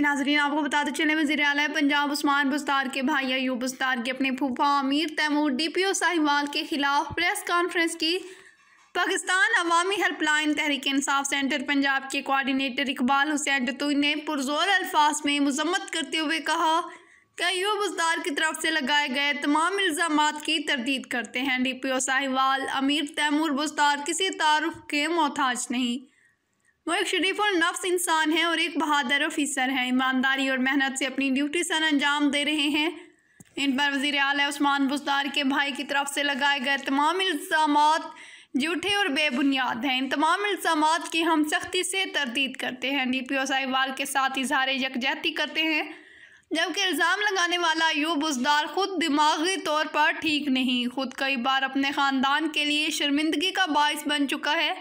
जी नाज़रीन, आपको बताते चले वज़ीर आला पंजाब उस्मान बुज़दार के भाई अयूब बुज़दार के अपने फूफा अमीर तैमूर DPO साहिवाल के खिलाफ प्रेस कॉन्फ्रेंस की। पाकिस्तान अवामी हेल्पलाइन तहरीक इंसाफ सेंटर पंजाब के कोऑर्डिनेटर इकबाल हुसैन जतोई ने पुरजोर अल्फाज में मजम्मत करते हुए कहा कि अयूब बुज़दार की तरफ से लगाए गए तमाम इल्ज़ामात की तरदीद करते हैं। DPO साहिवाल अमीर तैमूर बुज़दार किसी तारुफ के मोहताज नहीं, वो एक शरीफ और नफ्स इंसान है और एक बहादुर ऑफिसर हैं। ईमानदारी और मेहनत से अपनी ड्यूटी सर अंजाम दे रहे हैं। इन पर वज़ीर आला उस्मान बुज़दार के भाई की तरफ से लगाए गए तमाम इल्ज़ामात झूठे और बेबुनियाद हैं। इन तमाम इल्ज़ामात की हम सख्ती से तरदीद करते हैं। DPO साहिवाल के साथ इजहार यकजहती करते हैं, जबकि इल्ज़ाम लगाने वाला अयूब बुज़दार खुद दिमागी तौर पर ठीक नहीं, खुद कई बार अपने ख़ानदान के लिए शर्मिंदगी का बाइस बन चुका है।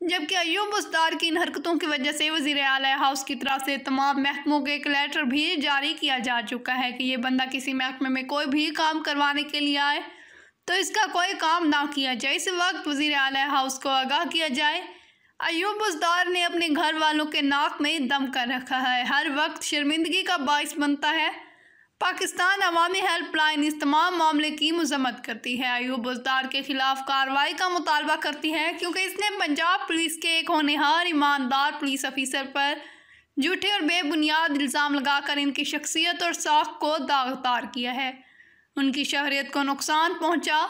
जबकि अयूब बुज़दार की इन हरकतों की वजह से वज़ीर आला हाउस की तरफ से तमाम महकमों के एक लेटर भी जारी किया जा चुका है कि ये बंदा किसी महकमे में कोई भी काम करवाने के लिए आए तो इसका कोई काम ना किया जाए। इस वक्त वज़ीर आला हाउस को आगाह किया जाए, अयूब बुज़दार ने अपने घर वालों के नाक में दम कर रखा है, हर वक्त शर्मिंदगी का बाइस बनता है। पाकिस्तान अवामी हेल्पलाइन इस तमाम मामले की मजम्मत करती है, अयूब बुज़दार के खिलाफ कार्रवाई का मुतालबा करती है, क्योंकि इसने पंजाब पुलिस के एक होनहार ईमानदार पुलिस अफसर पर झूठे और बेबुनियाद इल्ज़ाम लगाकर इनकी शख्सियत और साख को दागदार किया है, उनकी शहरियत को नुकसान पहुँचा।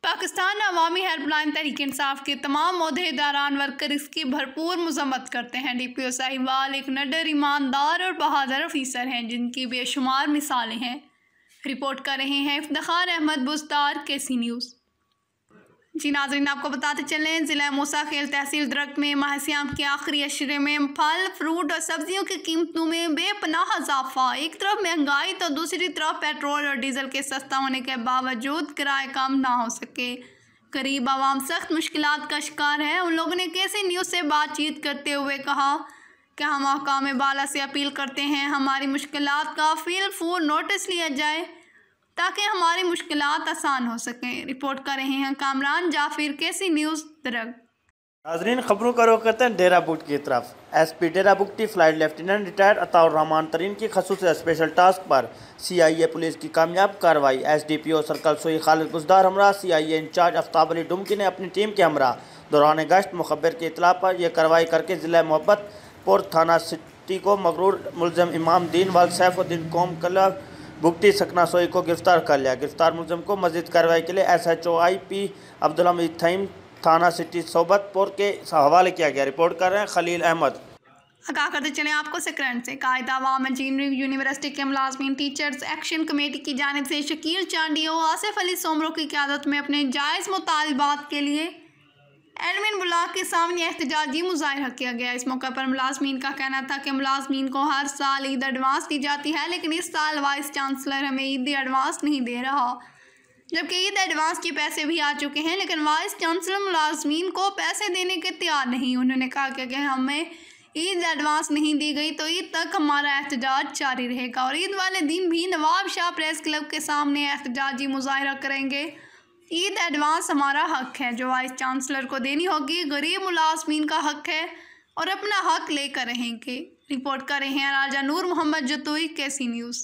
पाकिस्तान अवामी हेल्पलाइन तहरीक इंसाफ के तमाम ओहदेदारान वर्कर इसकी भरपूर मजम्मत करते हैं। DPO साहिवाल एक निडर, ईमानदार और बहादुर अफसर हैं जिनकी बेशुमार मिसालें हैं। रिपोर्ट कर रहे हैं इफ्तिखार अहमद बुज़दार, KC न्यूज़। जी नाज़रीन, आपको बताते चलें, ज़िला मूसा खेल तहसील दरख्त में माह सियाम के आखिरी अशरे में फल, फ्रूट और सब्जियों की कीमतों में बेपनाह इजाफा। एक तरफ महंगाई तो दूसरी तरफ पेट्रोल और डीजल के सस्ता होने के बावजूद किराए कम ना हो सके। गरीब आवाम सख्त मुश्किलात का शिकार है। उन लोगों ने KC न्यूज़ से बातचीत करते हुए कहा कि हम अहकाम बाला से अपील करते हैं हमारी मुश्किलात का फिलफूर नोटिस लिया जाए ताकि हमारी मुश्किलात आसान हो सकें। रिपोर्ट कर रहे हैं कामरान जाफिर, KC न्यूज़ दरख्त। नाज़रीन, खबरों का रुख करते हैं डेरा बुगटी की तरफ। SP Dera Bugti flight lieutenant retired Ataur Rahman Tareen की खसूसी स्पेशल टास्क पर CIA पुलिस की कामयाब कार्रवाई। SDPO सर्कल सोई खालिद बुज़दार हमरा CIA इंचार्ज आफ्ताब अली डुमकी ने अपनी टीम के हमरा दौरान गश्त मुखबिर की इतला पर यह कार्रवाई करके ज़िला मोहब्बतपुर थाना सिटी को मगरूर मुलज़िम इमाम दीन वाल सैफुद्दीन कौम कला बुगटी सकना सोई को गिरफ्तार कर लिया। गिरफ्तार मुलज़िम को मज़ीद कार्रवाई के लिए SHO IP अब्दुल हमीद थईम थाना सिटी सोबतपुर के हवाले किया गया। रिपोर्ट कर रहे हैं खलील अहमद। आगाह करते चले आपको सेक्रेंट से। कायदा अवाम इंजीनियरिंग यूनिवर्सिटी के मुलाजमीन टीचर्स एक्शन कमेटी की जानिब से शकील चांडी और आसिफ अली सोमरो की क़यादत में अपने जायज़ मुतालबात के लिए एडमिन ब्लॉक के सामने एहतजाजी मुजाहरा किया गया। इस मौके पर मुलाजमीन का कहना था कि मुलाजमीन को हर साल ईद एडवांस दी जाती है, लेकिन इस साल वाइस चांसलर हमें ईद एडवांस नहीं दे रहा, जबकि ईद एडवांस के पैसे भी आ चुके हैं, लेकिन वाइस चांसलर मुलाजमीन को पैसे देने के तैयार नहीं। उन्होंने कहा कि अगर हमें ईद एडवांस नहीं दी गई तो ईद तक हमारा एहतजाज जारी रहेगा और ईद वाले दिन भी नवाब शाह प्रेस क्लब के सामने एहतजाजी मुजाहरा करेंगे। ईद एडवांस हमारा हक है जो वाइस चांसलर को देनी होगी, गरीब मुलाजमीन का हक है और अपना हक लेकर रहेंगे। रिपोर्ट कर रहे हैं राजा नूर मोहम्मद जतोई, KC न्यूज़।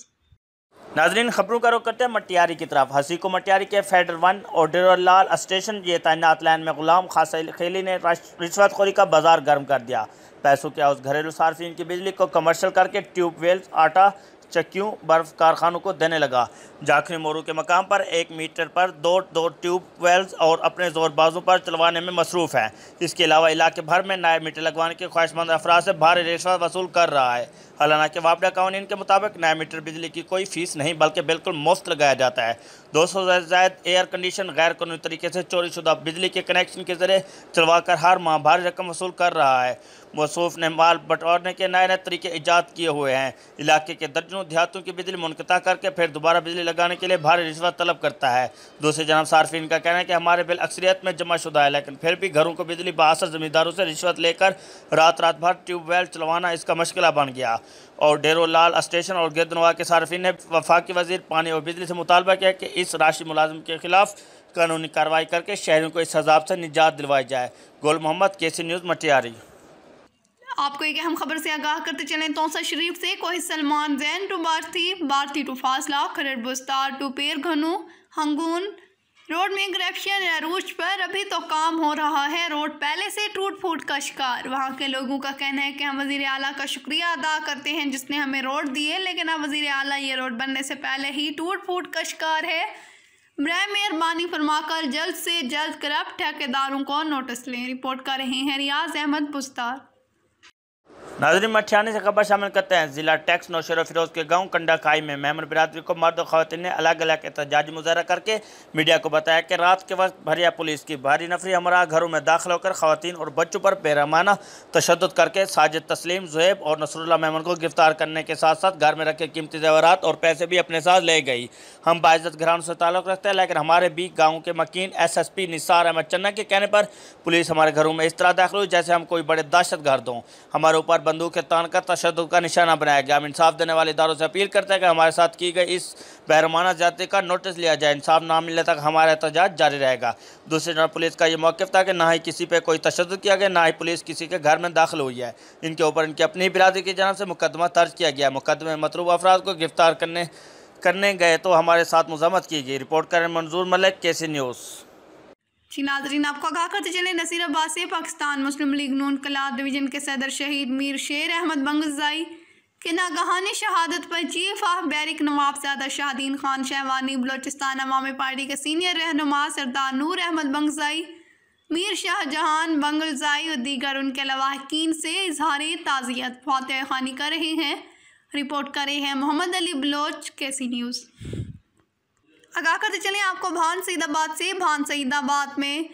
नाजरीन, खबरों का रुख करते हैं मटियारी की तरफ। हसी को मटियारी के फेडर 1 और डेरोलाल स्टेशन ये तैनात लाइन में गुलाम खासा खेली ने रिश्वतखोरी का बाजार गर्म कर दिया। पैसों के उस घरेलू सार्फिन की बिजली को कमर्शियल करके ट्यूबवेल्स, आटा चक्कियों, बर्फ कारखानों को देने लगा। जाखरी मोरू के मकाम पर 1 मीटर पर दो ट्यूबवेल्स और अपने जोरबाजों पर चलवाने में मसरूफ़ है। इसके अलावा इलाके भर में नए मीटर लगवाने के ख्वाहिशमंद अफराद से भारी रिश्वत वसूल कर रहा है। हालांकि वापडा कानून के मुताबिक नए मीटर बिजली की कोई फीस नहीं बल्कि बिल्कुल मुफ्त लगाया जाता है। 200 से ज़्यादा एयर कंडीशन गैर कानूनी तरीके से चोरीशुदा बिजली के कनेक्शन के जरिए चलवाकर हर माह भारी रकम वसूल कर रहा है। मौसूफ ने माल बटोरने के नए नए तरीके ईजाद किए हुए हैं। इलाके के दर्जनों देहातों की बिजली मुनक़ता करके फिर दोबारा बिजली लगाने के लिए भारी रिश्वत तलब करता है। दूसरी जानब सार्फिन का कहना है कि हमारे बिल अक्सरियत में जमाशुदा है, लेकिन फिर भी घरों को बिजली बासर ज़मींदारों से रिश्वत लेकर रात भर ट्यूबवेल चलवाना इसका मुश्किल बन गया। और डेरोलाल स्टेशन और गिरदनवा के सार्फिन ने वफाकी वजीर पानी और बिजली से मुतालबा किया कि इस राशि मुलाजिम के खिलाफ कानूनी कार्रवाई करके शहरियों को इस अजाब से निजात दिलवाई जाए। गोल मोहम्मद, KC न्यूज़, मटियारी। आपको एक अहम खबर से आगाह करते चलें। तौसा शरीफ से कोही सलमान जैन टू भारती टू फासला, खरड़ बुस्तार टू पेर घनू हंगून रोड में ग्रेप्शियन अरूज पर अभी तो काम हो रहा है। रोड पहले से टूट फूट का शिकार। वहाँ के लोगों का कहना है कि हम वज़ीर आला का शुक्रिया अदा करते हैं जिसने हमें रोड दी है, लेकिन अब वज़ीर आला ये रोड बनने से पहले ही टूट फूट का शिकार है। बराए मेहरबानी फरमाकर जल्द से जल्द करप्ट ठेकेदारों को नोटिस लें। रिपोर्ट कर रहे हैं रियाज अहमद बुस्तार। नाज़रीन मठियानी से खबर शामिल करते हैं। जिला टैक्स नौशेरा फिरोज के गांव कंडा खाई में मेमन बिरादरी को मर्द और खवातीन ने अलग अलग एहतजाजी मुजाहरा करके मीडिया को बताया कि रात के वक्त भरिया पुलिस की भारी नफरी हमारा घरों में दाखिल होकर खवातीन और बच्चों पर बेरहमाना तशद्दुद करके साजिद तस्लीम, ज़ुहैब और नसरुल्लाह मेमन को गिरफ्तार करने के साथ साथ घर में रखे कीमती ज़ेवरात और पैसे भी अपने साथ ले गई। हम बाइज़्ज़त घरानों से ताल्लुक़ रखते हैं, लेकिन हमारे भी गाँव के मकीन SSP निसार अहमद चन्ना के कहने पर पुलिस हमारे घरों में इस तरह दाखिल हुई जैसे हम कोई बड़े दहशत गर्द हों। हमारे ऊपर बंदूक के तान कर तशद्दुद का निशाना बनाया गया। हम इंसाफ देने वाले इदारों से अपील करते हैं कि हमारे साथ की गई इस बेरहमाना ज्यादती का नोटिस लिया जाए। इंसाफ ना मिलने तक हमारा एहतजाज जारी रहेगा। दूसरी तरफ पुलिस का ये मौक़िफ़ था कि ना ही किसी पे कोई तशद्दुद किया गया, ना ही पुलिस किसी के घर में दाखिल हुई है। इनके ऊपर इनकी अपनी बिरादरी की जानब से मुकदमा दर्ज किया गया। मुकदमे में मतलूब अफराद को गिरफ्तार करने गए तो हमारे साथ मुज़ाहमत की गई। रिपोर्ट करें मंजूर मलिक, KC न्यूज़। जी नाज़रीन, आपको आगाह करते चले नसीराबाद से पाकिस्तान मुस्लिम लीग नून कलात डिवीज़न के सदर शहीद मीर शेर अहमद बंगज़ाई के नागहानी शहादत पर चीफ ऑफ बैरिक नवाबजादा शाहदीन खान शहवानी, बलोचिस्तान अवामी पार्टी के सीनियर रहनुमा सरदार नूर अहमद बंगज़ाई, मीर शाहजहान बंगज़ाई और दीगर उनके लवाहकीन से इजहार ताज़ियत फातिहा ख़्वानी कर रहे हैं। रिपोर्ट कर रहे हैं मोहम्मद अली बलोच, KC न्यूज़। आगाह करते चलें आपको भान सईदाबाद से। भान सईदाबाद में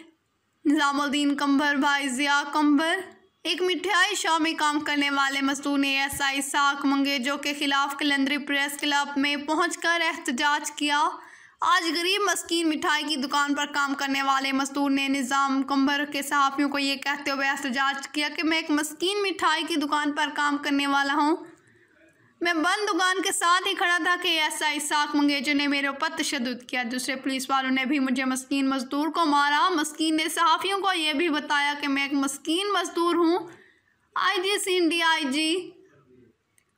निज़ामुद्दीन कंबर भाई ज़िया कंबर, एक मिठाई शॉप में काम करने वाले मजदूर ने SI साक मंगेजो के खिलाफ कलंदरी प्रेस क्लब में पहुंचकर एहतजाज किया। आज गरीब मस्कीन मिठाई की दुकान पर काम करने वाले मजदूर ने निज़ाम कंबर के सहाफ़ियों को ये कहते हुए एहतजाज किया कि मैं एक मस्कीन मिठाई की दुकान पर काम करने वाला हूँ। मैं बंद दुकान के साथ ही खड़ा था कि SI साक मंगेजो ने मेरे ऊपर तशद्दुद किया। दूसरे पुलिस वालों ने भी मुझे मस्कीन मजदूर को मारा। मस्कीन ने सहाफ़ियों को यह भी बताया कि मैं एक मस्कीन मजदूर हूँ। IG सिंध,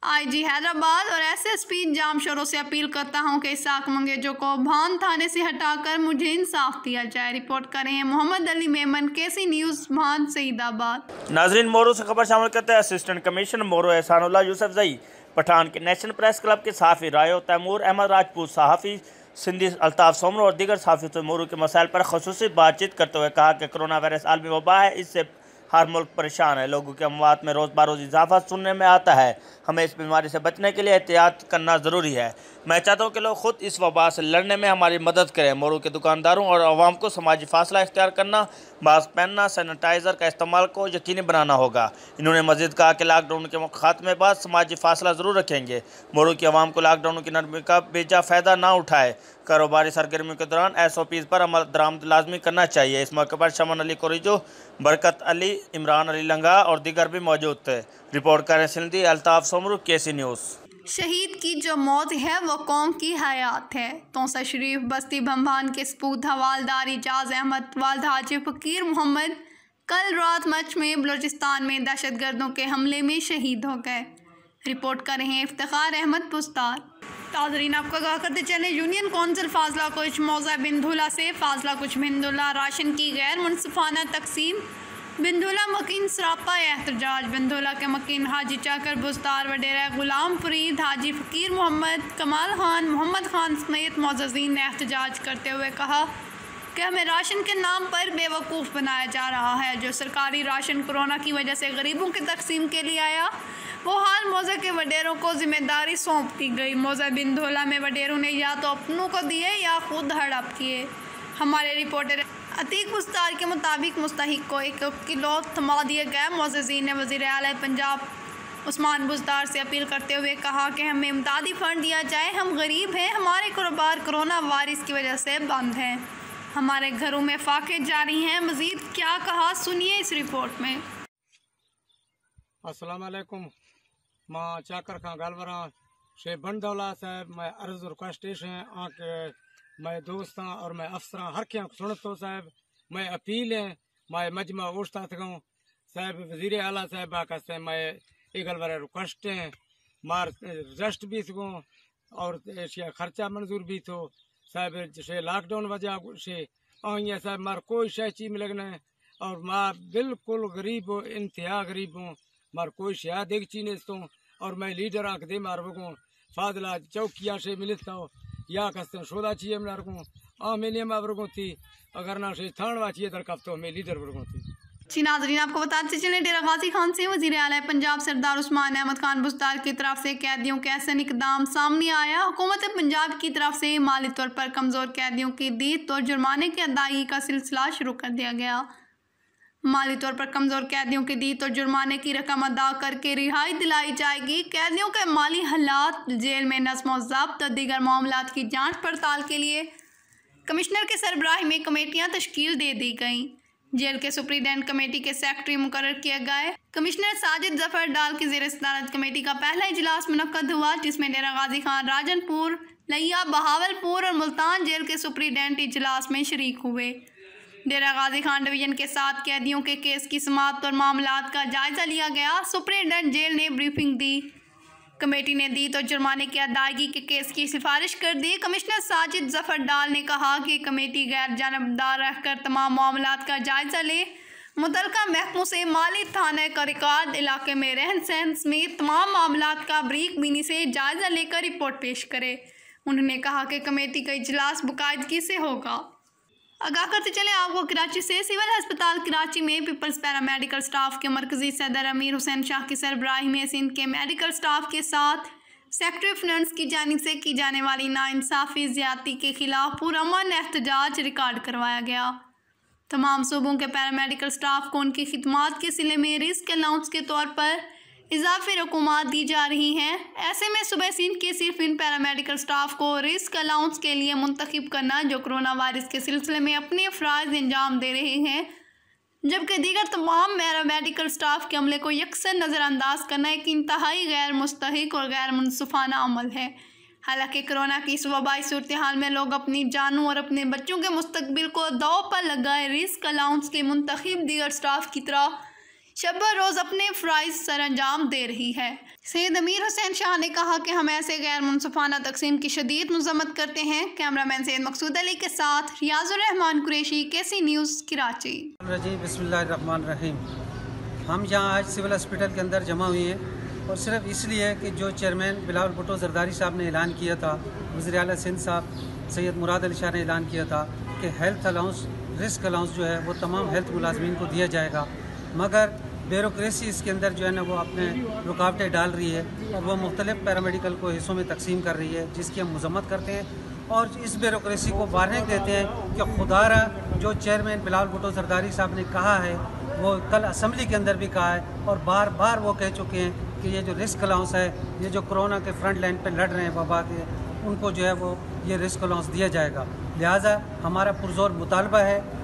IG हैदराबाद और SSP जाम शोरों से अपील करता हूँ कि साक मंगेजो को भान थाने से हटाकर मुझे इंसाफ दिया जाए। रिपोर्ट कर रहे हैं मोहम्मद अली मेमन, KC न्यूज़, भान सईदाबाद। नाजरीन मोरू से खबर शामिल करते हैं। असिस्टेंट कमिश्नर मोरू एहसानुल्लाह यूसुफजई पठान के नेशनल प्रेस क्लब के सहाफ़ी रायो तैमूर अहमद राजपूत, सहाफ़ी सिंधी अल्ताफ़ सोमरो और दीगर सहाफ़ी से मोरू के मसाइल पर ख़ुसूसी बातचीत करते हुए कहा कि कोरोना वायरस आलमी वबा है, इससे हर मुल्क परेशान है। लोगों के अमवात में रोज़ बरोज़ इजाफा सुनने में आता है। हमें इस बीमारी से बचने के लिए एहतियात करना ज़रूरी है। मैं चाहता हूँ कि लोग खुद इस वबा से लड़ने में हमारी मदद करें। मोरू के दुकानदारों और आवाम को समाजी फासला इख्तियार करना, मास्क पहनना, सैनिटाइज़र का इस्तेमाल को यकीनी बनाना होगा। इन्होंने मज़ीद कहा कि लॉकडाउन के खात्मे बाद समाजी फासला ज़रूर रखेंगे। मोरू की आवाम को लॉकडाउन की नरमी का बेजा फ़ायदा ना उठाए। कारोबारी सरगर्मियों के दौरान SOPs पर अमल दरामद लाजमी करना चाहिए। इस मौके पर शमन अली कोरिजो, बरकत अली, इमरान अली लंगा और दीगर भी मौजूद थे। रिपोर्ट करें सिंधी अल्ताफ़ सोमरू, KC न्यूज़। शहीद की जो मौत है वो कौम की हयात है। तौसा शरीफ बस्ती भंभान के सपूत हवालदार इजाज़ अहमद वालिद हाजी फ़कीर मोहम्मद कल रात मच में बलोचिस्तान में दहशतगर्दों के हमले में शहीद हो गए। रिपोर्ट कर रहे हैं इफ्तिखार अहमद पुस्तार। नाज़रीन, आपको आगाह करते चले यूनियन कौंसिल फाजला कुछ मौज़ा बिंदुला से फाजला कुछ बिंदुला राशन की गैर मुनसिफाना तकसीम, बिंदुला मकीन सरापा एहतजाज। बिंदुला के मकीन हाजी चाकर बुस्तार वडेरा गुलाम फरीद हाजी फ़कीर मोहम्मद कमाल खान मोहम्मद खान समेत मोअज़्ज़ीन ने एहतजाज करते हुए कहा कि हमें राशन के नाम पर बेवकूफ़ बनाया जा रहा है। जो सरकारी राशन कोरोना की वजह से गरीबों की तकसीम के लिए आया, वो हाल मौज़ा के वडेरों को जिम्मेदारी सौंप दी गई। मौज़ा बिंदुला में वडेरों ने या तो अपनों को दिए या खुद हड़प किए। हमारे रिपोर्टर अतीक बुस्तार के मुताबिक मुस्तहिक को 1 किलो थमा दिए गए। मोअज़्ज़ीन ने वज़ीर आला पंजाब उस्मान बुज़दार से अपील करते हुए कहा कि हमें इमदादी फ़ंड दिया जाए। हम गरीब हैं, हमारे कारोबार कोरोना वायरस की वजह से बंद हैं, हमारे घरों में फाके जारी हैं। मज़ीद क्या कहा, सुनिए इस रिपोर्ट में। अस्सलाम वालेकुम, मां चाकर खां गालवरा शे बंदौला साहब। मैं अर्ज़ रिक्वेस्ट है आके मैं दोस्त और मैं अफसर हर क्या सुनतो साहब, मैं अपील है मैं मजमा ओस्ता थकूँ साहब वजीर आला साहब का मैं एगल बार रिक्वेस्ट है मार रेस्ट भी सको और खर्चा मंजूर भी थो साहब से लॉकडाउन वजह से आइए साहब मार कोई शय चीज लगना है और मार बिल्कुल गरीब हो इंतहा गरीब हूँ मार कोई शया देख चीने तो और मैं लीडर आख दे मार बगो फादला चौकिया से मिलता हो या कस्ते शोदा चाहिए मार को मेलिया मार बगो थी अगर ना से थानवा चाहिए दरकफ्त तो मैं लीडर बगो थी। जी नाज़रीन, आपको बताते चले डेरा गाजी खान से वज़ीर आला पंजाब सरदार उस्मान अहमद खान बुज़दार की तरफ से कैदियों के एहसन इक़दाम सामने आया। हुकूमत पंजाब की तरफ से माली तौर पर कमज़ोर कैदियों की दीद और जुर्माने की अदायगी का सिलसिला शुरू कर दिया गया। माली तौर पर कमज़ोर कैदियों की दीद और जुर्माने की रकम अदा करके रिहाई दिलाई जाएगी। कैदियों के माली हालात, जेल में नज़्म व ज़ब्त और दीगर मामलात की जाँच पड़ताल के लिए कमिश्नर के सरबराही में कमेटियाँ तश्कील दे दी गईं। जेल के सुप्रीडेंट कमेटी के सेक्रेटरी मुकर्रर किए गए। कमिश्नर साजिद जफर डाल की ज़ेर सदारत कमेटी का पहला इजलास मुनक्कद हुआ, जिसमें डेरा गाजी खान, राजनपुर, लिया, बहावलपुर और मुल्तान जेल के सुप्रीडेंट इजलास में शरीक हुए। डेरा गाजी खान डिवीज़न के 7 कैदियों के केस की समाअत और मामलात का जायज़ा लिया गया। सुप्रीडेंट जेल ने ब्रीफिंग दी। कमेटी ने दीद और जुर्माने की अदायगी के केस की सिफारिश कर दी। कमिश्नर साजिद जफर डाल ने कहा कि कमेटी गैर जानबदार रहकर तमाम मामलात का जायज़ा ले, मुतल्लिका महकमों से माली थाने का रिकॉर्ड, इलाके में रहन सहन समेत तमाम मामलात का ब्रीक बीनी से जायज़ा लेकर रिपोर्ट पेश करे। उन्होंने कहा कि कमेटी का इजलास बाकायदगी से होगा। आगाह करते चले आपको कराची से। सिविल अस्पताल कराची में पीपल्स पैरामेडिकल स्टाफ के मरकजी सदर अमीर हुसैन शाह की सरबराही में सिंध के मेडिकल स्टाफ के साथ सेक्रेटरी फाइनेंस की जानिब से की जाने वाली नाइंसाफ़ी ज़्यादती के खिलाफ पुरअमन एहतजाज रिकॉर्ड करवाया गया। तमाम सूबों के पैरामेडिकल स्टाफ को उनकी खिदमात के सिले में रिस्क अलाउंस के तौर पर इजाफी रकूमात दी जा रही हैं। ऐसे में सूबे सिंध के सिर्फ इन पैरामेडिकल स्टाफ को रिस्क अलाउंस के लिए मुंतखब करना, जो कोरोना वायरस के सिलसिले में अपने फ़राइज़ अंजाम दे रहे हैं, जबकि दीगर तमाम पैरामेडिकल स्टाफ के अमले को यकसर नज़रअंदाज करना एक इंतहाई गैर मुस्तहिक और गैर मुनसिफाना अमल है। हालांकि कोरोना की इस वबाई सूरत हाल में लोग अपनी जानों और अपने बच्चों के मुस्तकबिल को दांव पर लगाए रिस्क अलाउंस के मुंतखब दीगर स्टाफ की तरह शब रोज़ अपने फ़राइज़ सर अंजाम दे रही है। सैयद अमीर हुसैन शाह ने कहा कि हम ऐसे गैर मुनसिफाना तकसीम की शदीद मज़म्मत करते हैं। कैमरामैन सैयद मकसूद अली के साथ रियाजुर रहमान कुरैशी, KC न्यूज़, कराची। बिस्मिल्लाहिर्रहमानिर्रहीम। हम यहाँ आज सिविल हॉस्पिटल के अंदर जमा हुए हैं और सिर्फ इसलिए कि जो चेयरमैन बिलावल भुट्टो जरदारी साहब ने ऐलान किया था, वज़ीर आला सिंध साहब सैयद मुराद अली शाह ने ऐलान किया था कि हेल्थ अलाउंस, रिस्क अलाउंस जो है वो तमाम हेल्थ मुलाजमीन को दिया जाएगा, मगर ब्यूरोक्रेसी इसके अंदर जो है ना वो अपने रुकावटें डाल रही है और वो मुख्तलिफ पैरामेडिकल को हिस्सों में तकसीम कर रही है, जिसकी हम मजम्मत करते हैं और इस ब्यूरोक्रेसी को वार्निंग देते हैं कि खुदारा जो चेयरमैन बिलावल भुट्टो जरदारी साहब ने कहा है, वो कल असम्बली के अंदर भी कहा है और बार बार वो कह चुके हैं कि ये जो रिस्क अलाउंस है, ये जो कोरोना के फ्रंट लाइन पर लड़ रहे हैं वबा के, उनको जो है वो ये रिस्क अलाउंस दिया जाएगा। लिहाजा हमारा पुरजोर मुतालबा है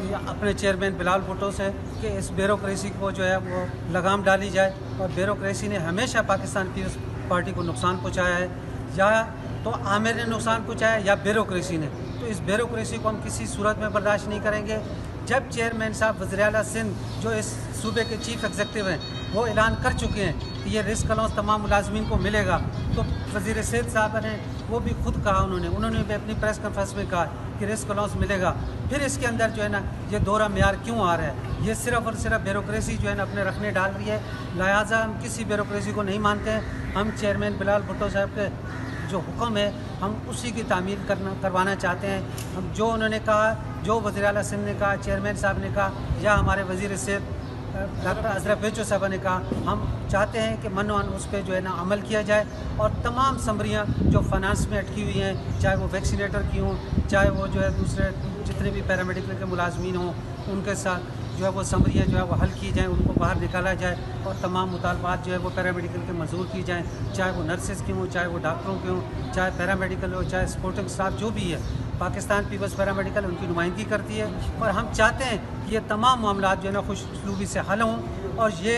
अपने चेयरमैन बिलावल भुट्टो से कि इस ब्यूरोक्रेसी को जो है वो लगाम डाली जाए और ब्यूरोक्रेसी ने हमेशा पाकिस्तान पीपल्स पार्टी को नुकसान पहुंचाया है, या तो आमिर ने नुकसान पहुंचाया या ब्यूरोक्रेसी ने। तो इस ब्यूरोक्रेसी को हम किसी सूरत में बर्दाश्त नहीं करेंगे। जब चेयरमैन साहब वज़ीर आला सिंध जो इस सूबे के चीफ एग्जीक्यूटिव हैं वो ऐलान कर चुके हैं कि ये रिस्क अलाउंस तमाम मुलाजमीन को मिलेगा, तो वज़ीर सेहत साहब ने वो भी खुद कहा, उन्होंने भी अपनी प्रेस कॉन्फ्रेंस में कहा कि रिस्क अलाउंस मिलेगा। फिर इसके अंदर जो है ना ये दोहरा मेयार क्यों आ रहा है? ये सिर्फ और सिर्फ ब्यूरोक्रेसी जो है ना अपने रखने डाल रही है। लिहाजा हम किसी ब्यूरोक्रेसी को नहीं मानते हैं। हम चेयरमैन बिलावल भुट्टो साहब के जो हुक्म है हम उसी की तामील करवाना चाहते हैं। हम जो उन्होंने कहा, जो वज़ीर आला सिंध ने कहा, चेयरमैन साहब ने कहा, या हमारे वज़ीर सेहत डॉक्टर अजरफ बेचो साहब ने कहा, हम चाहते हैं कि मनोअन उस पर जो है ना अमल किया जाए और तमाम समरियाँ जो फाइनेंस में अटकी हुई हैं, चाहे वो वैक्सीनेटर की हों, चाहे वो जो है दूसरे जितने भी पैरामेडिकल के मुलाजमीन हों, उनके साथ जो है वो समरियाँ जो है वो हल की जाएँ, उनको बाहर निकाला जाए और तमाम मुतालबात जो है वो पैरामेडिकल के मंजूर की जाएँ, चाहे वो नर्सेज की हों, चाहे वो डॉक्टरों के हों, चाहे पैरामेडिकल हो, चाहे सपोर्टिंग स्टाफ जो भी है। पाकिस्तान पीपल्स पैरामेडिकल उनकी नुमाइंदगी करती है और हम चाहते हैं कि ये तमाम मामलात जो है ना खुश उसलूबी से हल हों और ये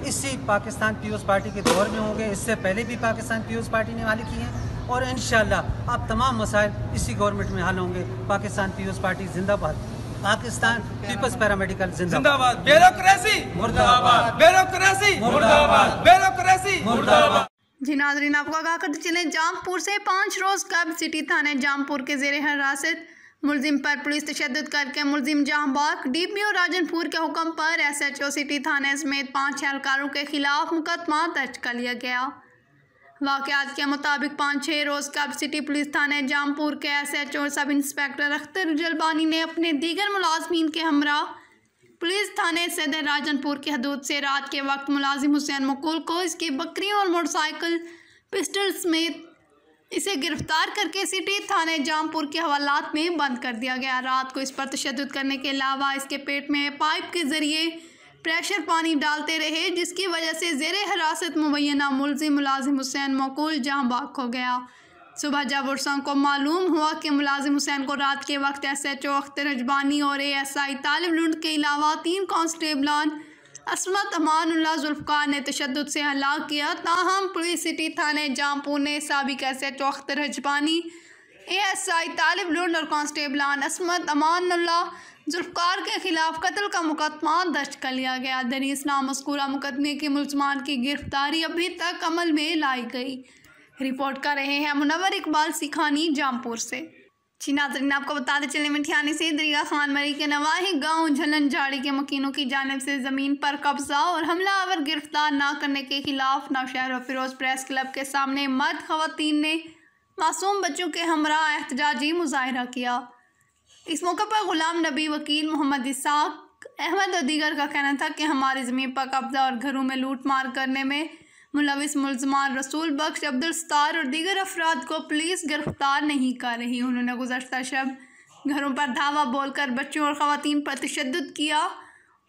इसी पाकिस्तान पीपल्स पार्टी के दौर में होंगे। इससे पहले भी पाकिस्तान पीपल्स पार्टी ने हल की हैं और इंशाअल्लाह अब तमाम मसाइल इसी गवर्नमेंट में हल होंगे। पाकिस्तान पीपल्स पार्टी जिंदाबाद। पाकिस्तान पीपल्स पैरामेडिकल जिंदाबाद। ब्यूरोक्रेसी मुर्दाबाद, ब्यूरोक्रेसी मुर्दाबाद, ब्यूरोक्रेसी मुर्दाबाद। जी नाज़रीन, आपको आगाह करते चले, जामपुर से 5 रोज़ कब्ल सिटी थाने जामपुर के ज़ेरे हिरासत मुलजिम पर पुलिस तशद्दुद करके मुलजिम जहां बाग DPO राजनपुर के हुक्म पर SHO सिटी थाने समेत 5 एहलकारों के खिलाफ मुकदमा दर्ज कर लिया गया। वाक़यात के मुताबिक 5-6 रोज़ कब्ल सिटी पुलिस थाने जामपुर के SHO sub inspector Akhtar Jalbani ने अपने दीगर मुलाजमीन के हमरा पुलिस थाने सदर राजनपुर की हदूद से रात के वक्त मुलाजिम हुसैन मकूल को इसकी बकरियों और मोटरसाइकिल पिस्टल समेत इसे गिरफ्तार करके सिटी थाने जामपुर के हवालात में बंद कर दिया गया। रात को इस पर तशद्दुद करने के अलावा इसके पेट में पाइप के ज़रिए प्रेशर पानी डालते रहे, जिसकी वजह से ज़ेरे हिरासत मुबैना मुलाजिम हुसैन मकूल जहां बाग हो गया। सुबह जब उर्सा को मालूम हुआ कि मुलाजिम हुसैन को रात के वक्त SHO अख्तर जबानी और ASI तालिब लुंड के अलावा 3 कांस्टेबलान असमत अमानुल्लाह जुल्फ़कार ने तशद्दुद से हलाक किया। ताहम पुलिस सिटी थाने जामपुर ने साबिक SHO अख्तर जबानी, ASI तालिब लुंड और कांस्टेबलान असमत अमानुल्लाह जुल्फ़कार के खिलाफ कत्ल का मुकदमा दर्ज कर लिया गया। दरीस नामज़कूरा मुकदमे के मुलज़मान की गिरफ्तारी अभी तक अमल में लाई गई। रिपोर्ट कर रहे हैं मुनव्वर इकबाल सिखानी जामपुर से। जी नाज़रीन, आपको बताते चले, मिठियानी से दरिया खान मरी के नवाही गांव झलन झाड़ी के मकीनों की जानिब से ज़मीन पर कब्जा और हमलावर गिरफ्तार ना करने के खिलाफ नौशहर और फिरोज़ प्रेस क्लब के सामने मर्द ख़वातीन ने मासूम बच्चों के हमरा एहतजाजी मुजाहरा किया। इस मौके पर ग़ुलाम नबी, वकील मोहम्मद इसाक अहमद और दीगर का कहना था कि हमारी ज़मीन पर कब्जा और घरों में लूट मार करने में मुलविस मुलज़मान रसूल बख्श, अब्दुल सत्तार और दीगर अफराद को पुलिस गिरफ्तार नहीं कर रही। उन्होंने गुज़श्ता शब घरों पर धावा बोलकर बच्चों और ख़वातीन पर तशद्दुद किया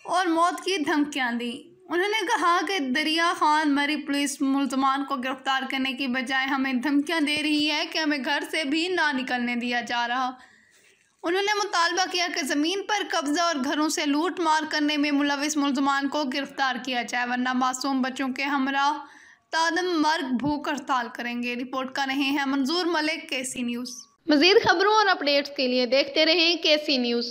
और मौत की धमकियाँ दी। उन्होंने कहा कि दरिया खान मरी पुलिस मुलज़मान को गिरफ्तार करने की बजाय हमें धमकियाँ दे रही है कि हमें घर से भी ना निकलने दिया जा रहा। उन्होंने मुतालबा किया कि ज़मीन पर कब्ज़ा और घरों से लूट मार करने में मुलविस मुलज़मान को गिरफ्तार किया जाए, वरना मासूम बच्चों के हमरा तादम मर्ग भूख हड़ताल करेंगे। रिपोर्ट कर रहे हैं मंजूर मलिक, KC न्यूज़। मज़ीद खबरों और अपडेट्स के लिए देखते रहें KC न्यूज़।